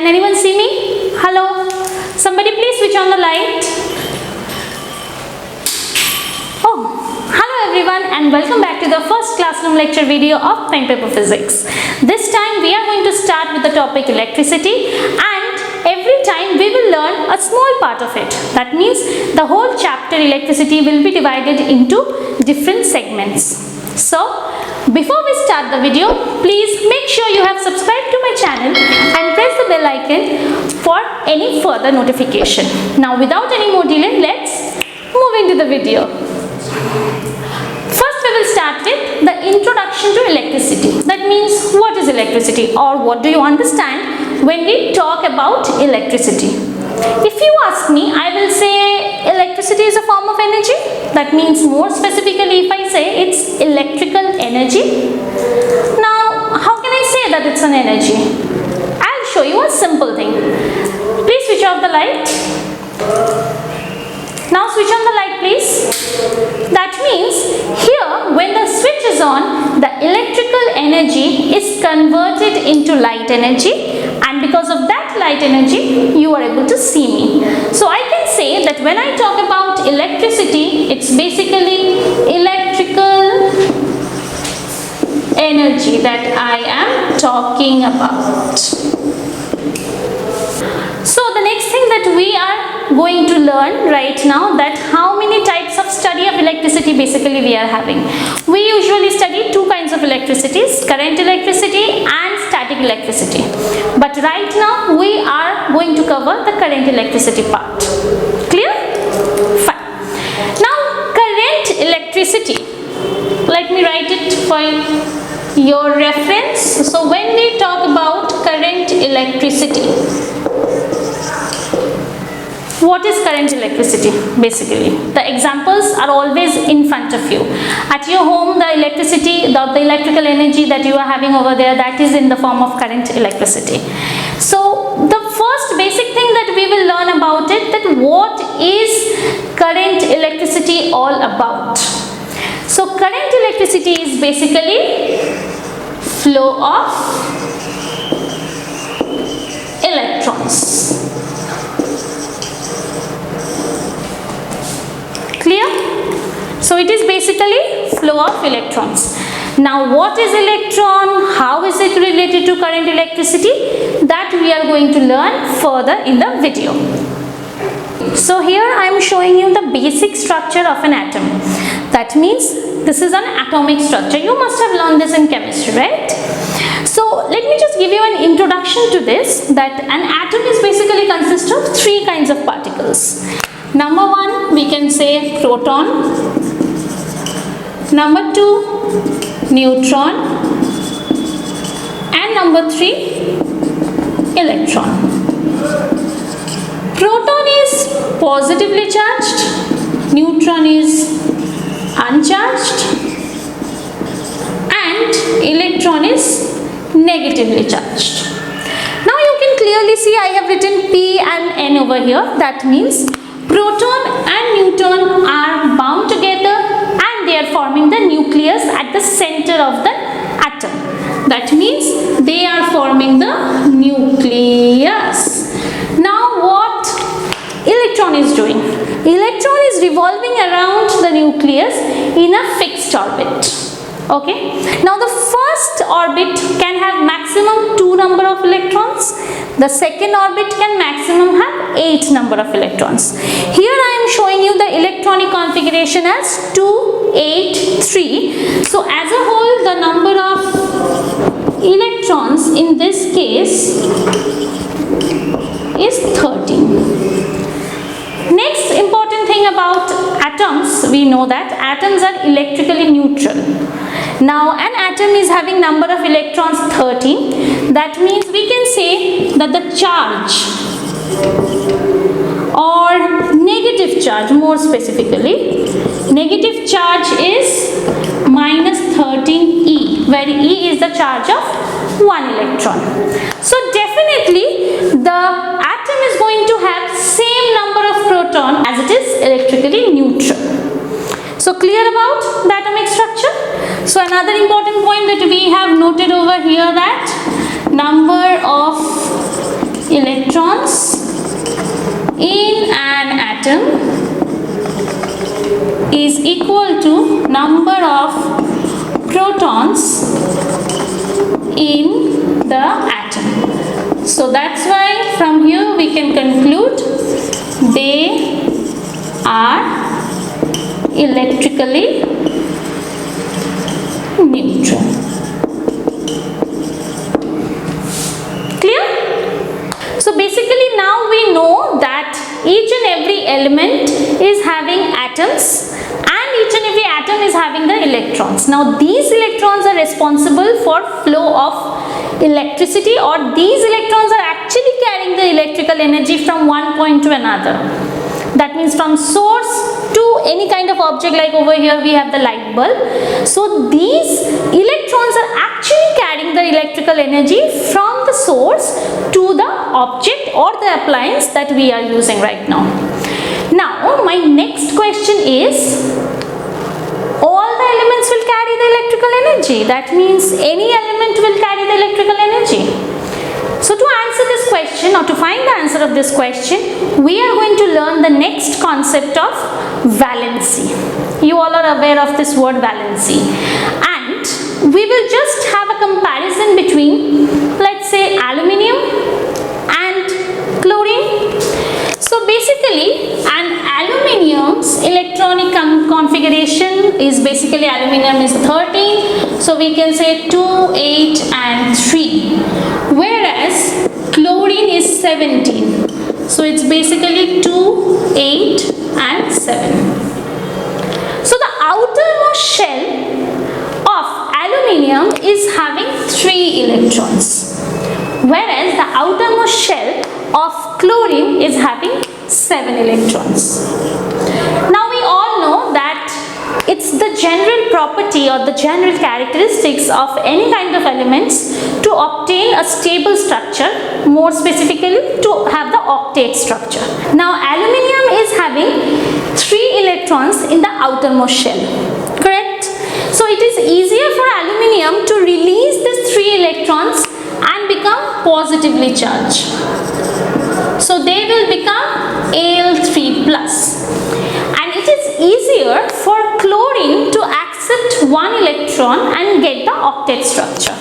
Can anyone see me? Hello? Somebody please switch on the light. Oh, hello everyone and welcome back to the first classroom lecture video of Pen Paper Physics. This time we are going to start with the topic electricity, and every time we will learn a small part of it. That means the whole chapter electricity will be divided into different segments. So, before we start the video, please make sure you have subscribed to my channel and press the bell icon for any further notification. Now, without any more delay, let's move into the video. First, we will start with the introduction to electricity. That means, what is electricity, or what do you understand when we talk about electricity? If you ask me, I will say electricity is a form of energy. That means, more specifically, if I say it's electrical energy. Now, how can I say that it's an energy? I'll show you a simple thing. Please switch off the light. Now switch on the light, please. That means here when the switch is on, the electrical energy is converted into light energy, and because of that light energy you are able to see me. So I can say that when I talk about electricity, it's basically electrical energy that I am talking about. So the next thing that we are going to learn right now, that how many types of study of electricity basically we are having. We usually study two kinds of electricities, current electricity and static electricity. But right now we are going to cover the current electricity part. Clear? Fine. Now current electricity, let me write it for your reference. So when we talk about current electricity, what is current electricity? Basically, the examples are always in front of you. At your home, the electricity, the electrical energy that you are having over there, that is in the form of current electricity. So, the first basic thing that we will learn about it, that what is current electricity all about? So, current electricity is basically flow of electrons. Clear? So it is basically flow of electrons. Now what is electron? How is it related to current electricity? That we are going to learn further in the video. So here I am showing you the basic structure of an atom. That means this is an atomic structure. You must have learned this in chemistry, right? So let me just give you an introduction to this, that an atom is basically consists of three kinds of particles. Number one, we can say proton. Number two, neutron. And number three, electron. Proton is positively charged, neutron is uncharged, and electron is negatively charged. Now you can clearly see I have written P and N over here. That means proton and neutron are bound together and they are forming the nucleus at the center of the atom. That means they are forming the nucleus. Now what electron is doing? Electron is revolving around the nucleus in a fixed orbit. Okay. Now the first orbit can have maximum 2 number of electrons. The second orbit can maximum have 8 number of electrons. Here I am showing you the electronic configuration as 2, 8, 3. So as a whole, the number of electrons in this case is 13. Next important thing about atoms, we know that atoms are electrically neutral. Now an atom is having number of electrons 13. That means we can say that the charge or negative charge, more specifically, negative charge is minus 13e, where E is the charge of 1 electron. So definitely the atom is going to have same number of proton as it is electrically neutral. So clear about the atomic structure? So another important point that we have noted over here, that number of electrons in an atom is equal to number of protons in the atom. So that's why from here we can conclude they are electrically neutral. Clear? So basically now we know that each and every element is having atoms and each and every atom is having the electrons. Now these electrons are responsible for flow of electricity, or these electrons are actually carrying the electrical energy from one point to another. That means from source to any kind of object, like over here we have the light bulb. So these electrons are actually carrying the electrical energy from the source to the object or the appliance that we are using right now. Now my next question is, all the elements will carry the electrical energy. That means any element will carry the electrical energy. So to answer this question, or to find the answer of this question, we are going to learn the next concept of valency. You all are aware of this word valency, and we will just have a comparison between, let's say, aluminium and chlorine. So basically an aluminium's electronic configuration is basically, aluminium is 13, so we can say 2, 8 and 3, whereas chlorine is 17, so it's basically 2, 8 and 7. So the outermost shell of aluminium is having 3 electrons, whereas the outermost shell of chlorine is having 7 electrons. Now we all know that it's the general property or the general characteristics of any kind of elements to obtain a stable structure, more specifically to have the octet structure. Now aluminium is having 3 electrons in the outermost shell, correct? So it is easier for aluminium to release these 3 electrons and become positively charged. So they will become Al3+, and it is easier for chlorine to accept 1 electron and get the octet structure.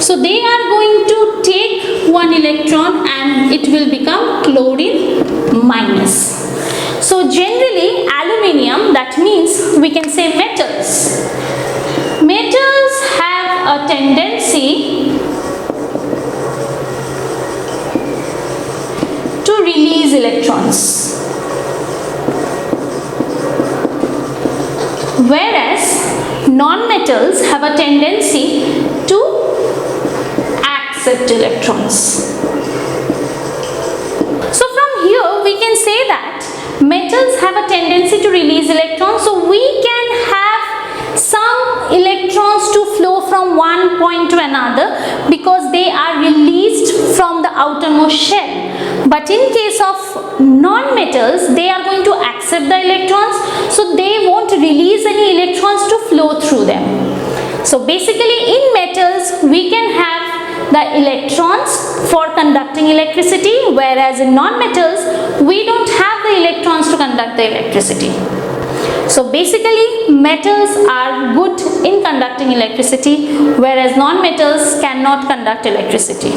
So they are going to take 1 electron and it will become chlorine minus. So generally aluminium, that means we can say metals. Metals have a tendency to release electrons, whereas non-metals have a tendency to accept electrons. So from here we can say that metals have a tendency to release electrons, so we can have some electrons to flow from one point to another because they are released from the outermost shell. But in case of non-metals, they are going to accept the electrons, so they won't release any electrons to flow through them. So basically in metals we can have the electrons for conducting electricity, whereas in non-metals we don't have the electrons to conduct the electricity. So basically metals are good in conducting electricity, whereas non-metals cannot conduct electricity.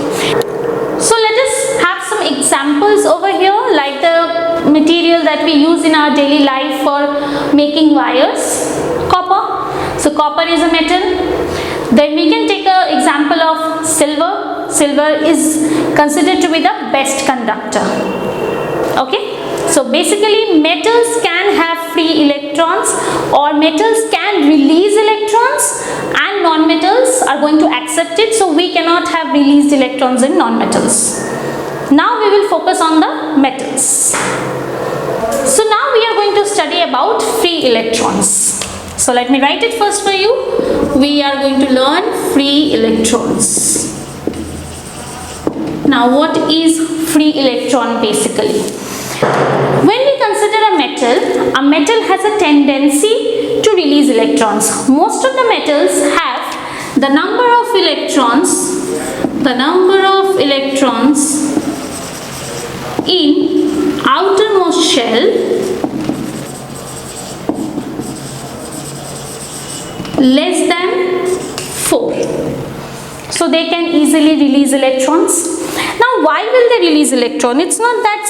So let us have some examples over here, like the material that we use in our daily life for making wires, copper. So copper is a metal. Then we can take an example of silver. Silver is considered to be the best conductor. Okay. So basically metals can have free electrons, or metals can release electrons, and non-metals are going to accept it, so we cannot have released electrons in non-metals. Now we will focus on the metals. So now we are going to study about free electrons. So let me write it first for you. We are going to learn free electrons. Now what is free electron basically? When we consider a metal has a tendency to release electrons. Most of the metals have the number of electrons in outermost shell less than 4. So they can easily release electrons. Now why will they release electron? It's not that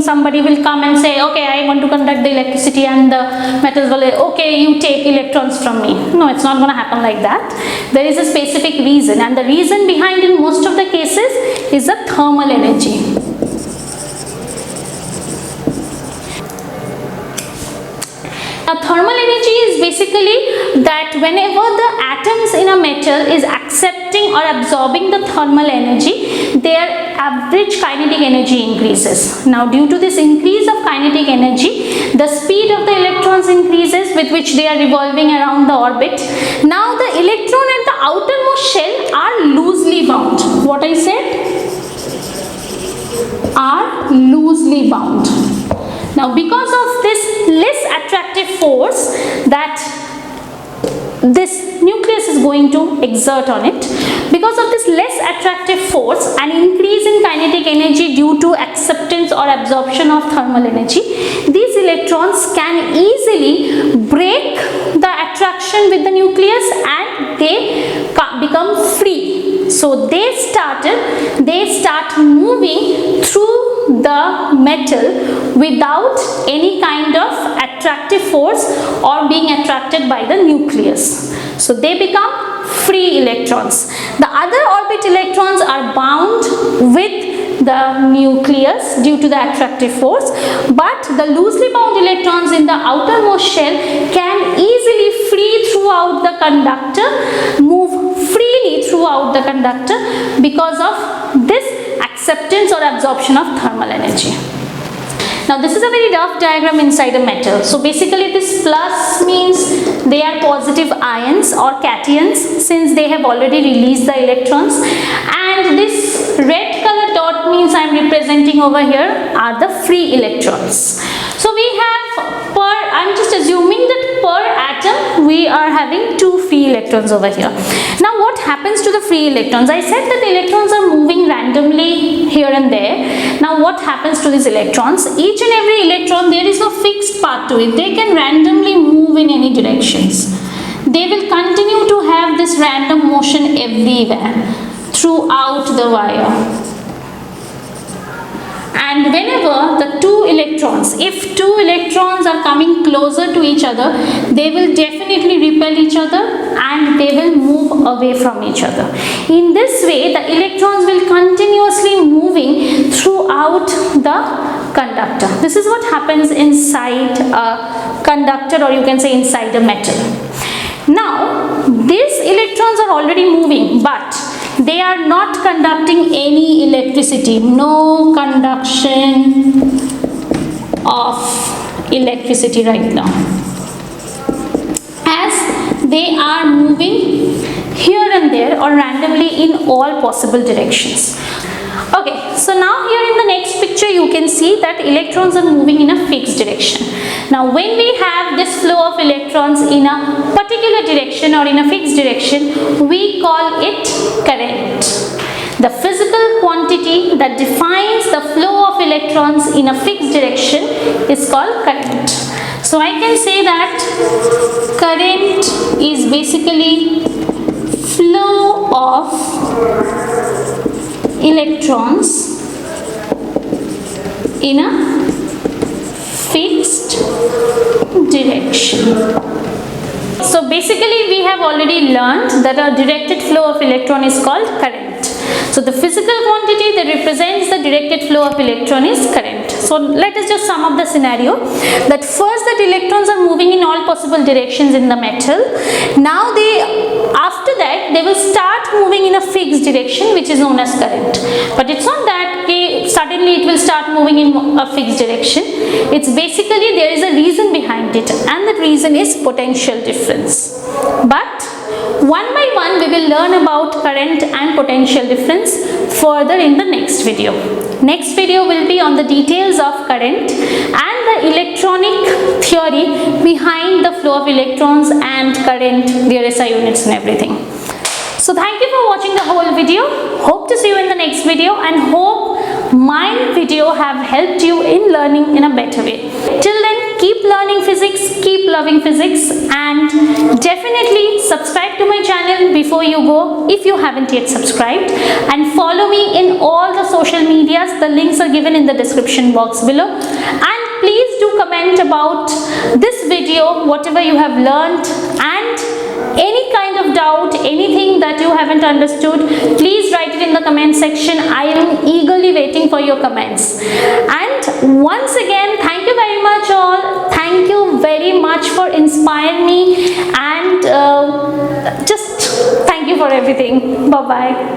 somebody will come and say, okay, I want to conduct the electricity, and the metals will say, okay, you take electrons from me. No, it's not going to happen like that. There is a specific reason, and the reason behind in most of the cases is the thermal energy. Now thermal energy is basically that whenever the atoms in a metal is accepting or absorbing the thermal energy, their average kinetic energy increases. Now due to this increase of kinetic energy, the speed of the electrons increases with which they are revolving around the orbit. Now the electron at the outermost shell are loosely bound. What I said? Are loosely bound. Now because of this less attractive force that this nucleus is going to exert on it, because of this less attractive force, an increase in kinetic energy due to acceptance or absorption of thermal energy, these electrons can easily break the attraction with the nucleus and they become free. So they start moving through the metal without any kind of attractive force or being attracted by the nucleus. So they become free electrons. The other orbit electrons are bound with the nucleus due to the attractive force, but the loosely bound electrons in the outermost shell can easily free throughout the conductor, move freely throughout the conductor because of this acceptance or absorption of thermal energy. Now this is a very rough diagram inside a metal. So basically this plus means they are positive ions or cations since they have already released the electrons, and this red color dot means I am representing over here are the free electrons. So we have I am just assuming that per atom we are having 2 free electrons over here. Now what happens to the free electrons? I said that the electrons are moving randomly here and there. Now what happens to these electrons? Each and every electron, there is no fixed path to it. They can randomly move in any directions. They will continue to have this random motion everywhere throughout the wire. And whenever the if 2 electrons are coming closer to each other, they will definitely repel each other and they will move away from each other. In this way, the electrons will continuously moving throughout the conductor. This is what happens inside a conductor, or you can say inside a metal. Now, these electrons are already moving, but they are not conducting any electricity. No conduction of electricity right now, as they are moving here and there or randomly in all possible directions. Okay, so now here in the next picture you can see that electrons are moving in a fixed direction. Now when we have this flow of electrons in a particular direction or in a fixed direction, we call it current. The physical quantity that defines the flow of electrons in a fixed direction is called current. So I can say that current is basically flow of electrons in a fixed direction. So basically we have already learned that a directed flow of electron is called current. So the physical quantity that represents the directed flow of electron is current. So let us just sum up the scenario that first that electrons are moving in all possible directions in the metal. Now after that they will start moving in a fixed direction which is known as current. But it's not that suddenly it will start moving in a fixed direction. It's basically there is a reason behind it, and that reason is potential difference. But one by one we will learn about current and potential difference further in the next video. Next video will be on the details of current and the electronic theory behind the flow of electrons and current, their SI units and everything. So thank you for watching the whole video. Hope to see you in the next video, and hope my video have helped you in learning in a better way. Till then, keep learning physics, keep loving physics, and definitely subscribe to my channel before you go if you haven't yet subscribed, and follow me in all the social medias. The links are given in the description box below. And please do comment about this video, whatever you have learned, and any kind of doubt, anything that you haven't understood, please write it in the comment section. I am eagerly waiting for your comments. And once again, thank you very much all. Thank you very much for inspiring me, and just thank you for everything. Bye bye.